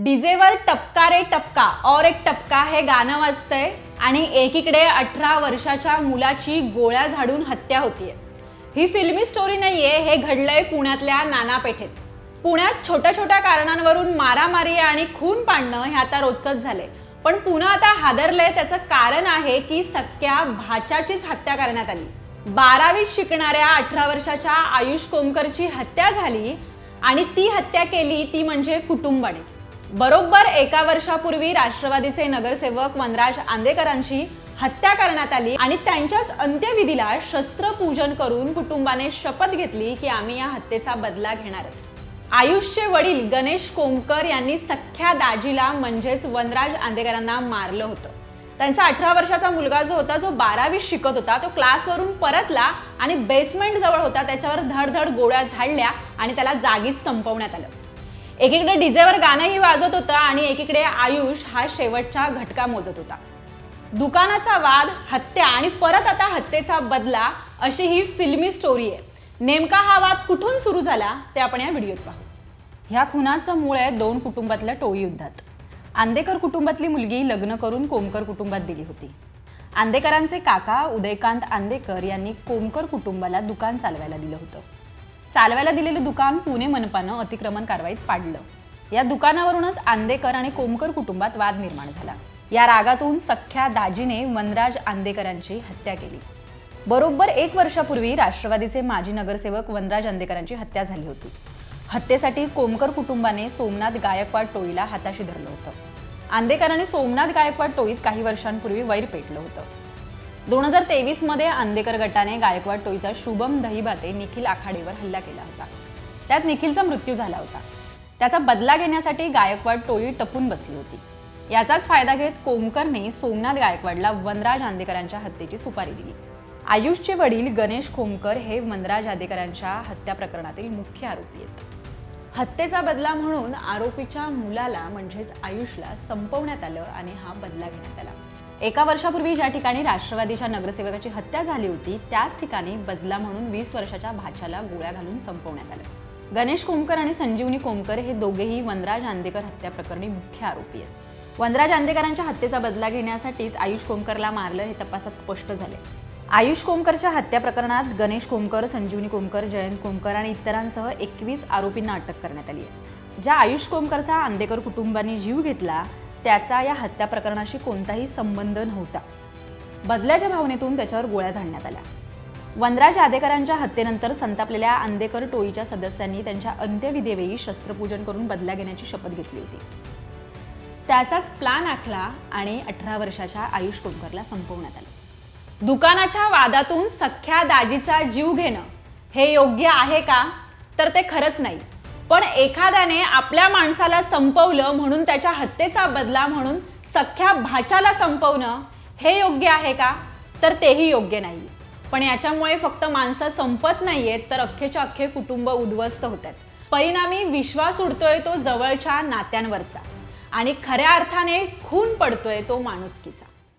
डीजेवर टपका रे टपका और एक टपका हे गाणं वाजतंय आणि एकीकडे 18 वर्षाच्या मुलाची गोळ्या झाडून हत्या होतीये। ही फिल्मी स्टोरी नाहीये, हे घडलंय पुण्यातल्या नाना पेठेत। पुण्यात छोट्या छोट्या कारणांवरून मारामारी आणि खून पाडणं हे आता रोजचंच झालंय। पण पुणे आता हादरलंय, त्याचं कारण आहे की सख्या भाच्याचीच हत्या करण्यात आली। 12वीत शिकणाऱ्या 18 वर्षाच्या आयुष कोमकरची हत्या झाली आणि ती हत्या केली ती म्हणजे कुटुंबानेच। बरोबर एका वर्षापूर्वी राष्ट्रवादीचे नगरसेवक वनराज आंदेकरांची हत्या करण्यात आली आणि त्यांच्याच अंत्यविधीला शस्त्रपूजन करून कुटुंबाने शपथ घेतली की आम्ही या हत्येचा बदला घेणारच। आयुषचे वडील गणेश कोमकर यांनी सख्या दाजीला म्हणजेच वनराज आंदेकरांना मारलं होतं। त्यांचा 18 वर्षाचा मुलगा जो होता, जो 12वीत शिकत होता, तो क्लासवरून परतला आणि बेसमेंट जवळ होता, त्याच्यावर धडधड गोळ्या झाडल्या आणि त्याला जागीच संपवण्यात आलं। एकीकडे डीजेवर गाणंही वाजत होतं आणि एकीकडे आयुष हा शेवटचा घटका मोजत होता। दुकानाचा वाद, हत्या आणि परत आता हत्येचा बदला, अशी ही फिल्मी स्टोरी आहे। नेमका हा वाद कुठून सुरू झाला ते आपण या व्हिडिओत पाहू। ह्या खुनाचं मूळ आहे दोन कुटुंबातल्या टोळी युद्धात। आंदेकर कुटुंबातली मुलगी लग्न करून कोमकर कुटुंबात दिली होती। आंदेकरांचे काका उदयकांत आंदेकर यांनी कोमकर कुटुंबाला दुकान चालवायला दिलं होतं। चालवायला दिलेलं दुकान पुणे मनपानं अतिक्रमण कारवाईत पाडलं। या दुकानावरूनच आंदेकर आणि कोमकर कुटुंबात वाद निर्माण झाला। या रागातून सख्या दाजीने वनराज आंदेकरांची हत्या केली। बरोबर 1 वर्षापूर्वी राष्ट्रवादीचे माजी नगरसेवक वनराज आंदेकरांची हत्या झाली होती। हत्येसाठी कोमकर कुटुंबाने सोमनाथ गायकवाड टोळीला हाताशी धरलं होतं। आंदेकरांनी सोमनाथ गायकवाड टोळीत काही वर्षांपूर्वी वैर पेटलं होतं। 2023 मध्ये आंदेकर गटाने गायकवाड टोळीचा शुभम दहिबाते निखिल आखाडेवर हल्ला केला होता। त्यात निखिलचा मृत्यू झाला होता। त्याचा बदला घेण्यासाठी गायकवाड टोळी टपून बसली होती। याचाच फायदा घेत कोमकरने सोमनाथ गायकवाडला वनराज आंदेकरांच्या हत्येची सुपारी दिली। आयुषचे वडील गणेश कोमकर हे वनराज आंदेकरांच्या हत्या प्रकरणातील मुख्य आरोपी आहेत। हत्येचा बदला म्हणून आरोपीच्या मुलाला म्हणजेच आयुषला संपवण्यात आलं आणि हा बदला घेण्यात आला। 1 वर्षापूर्वी ज्या ठिकाणी राष्ट्रवादीच्या नगरसेवकाची हत्या झाली होती, त्याच ठिकाणी बदला म्हणून 20 वर्षाच्या भाच्याला गोळ्या घालून संपवण्यात आलं। गणेश कोमकर आणि संजीवनी कोमकर हे दोघेही वनराज आंदेकर हत्या प्रकरणी मुख्य आरोपी आहेत। वनराज आंदेकरांच्या हत्येचा बदला घेण्यासाठीच आयुष कोमकरला मारलं हे तपासात स्पष्ट झाले। आयुष कोमकरच्या हत्या प्रकरणात गणेश कोमकर, संजीवनी कोमकर, जयंत कोमकर आणि इतरांसह 21 आरोपींना अटक करण्यात आली आहे। ज्या आयुष कोमकरचा आंदेकर कुटुंबाने जीव घेतला त्याचा या हत्या प्रकरणाशी कोणताही संबंध नव्हता। बदल्याच्या भावनेतून त्याच्यावर गोळ्या झाडण्यात आल्या। वनराज आंदेकरांच्या हत्येनंतर संतापलेल्या आंदेकर टोळीच्या सदस्यांनी त्यांच्या अंत्यविधीवेळी शस्त्रपूजन करून बदला घेण्याची शपथ घेतली होती। त्याचाच प्लॅन आखला आणि 18 वर्षाच्या आयुष कोमकरला संपवण्यात आलं। दुकानाच्या वादातून सख्या दाजीचा जीव घेणं हे योग्य आहे का? तर ते खरंच नाही। पण एखाद्याने आपल्या माणसाला संपवलं म्हणून त्याच्या हत्येचा बदला म्हणून सख्या भाच्याला संपवणं हे योग्य आहे का? तर तेही योग्य नाही। पण याच्यामुळे फक्त माणसं संपत नाहीयेत, तर अख्खेच्या अख्खे कुटुंब उद्ध्वस्त होतात। परिणामी विश्वास उडतोय तो जवळच्या नात्यांवरचा आणि खऱ्या अर्थाने खून पडतोय तो माणुसकीचा।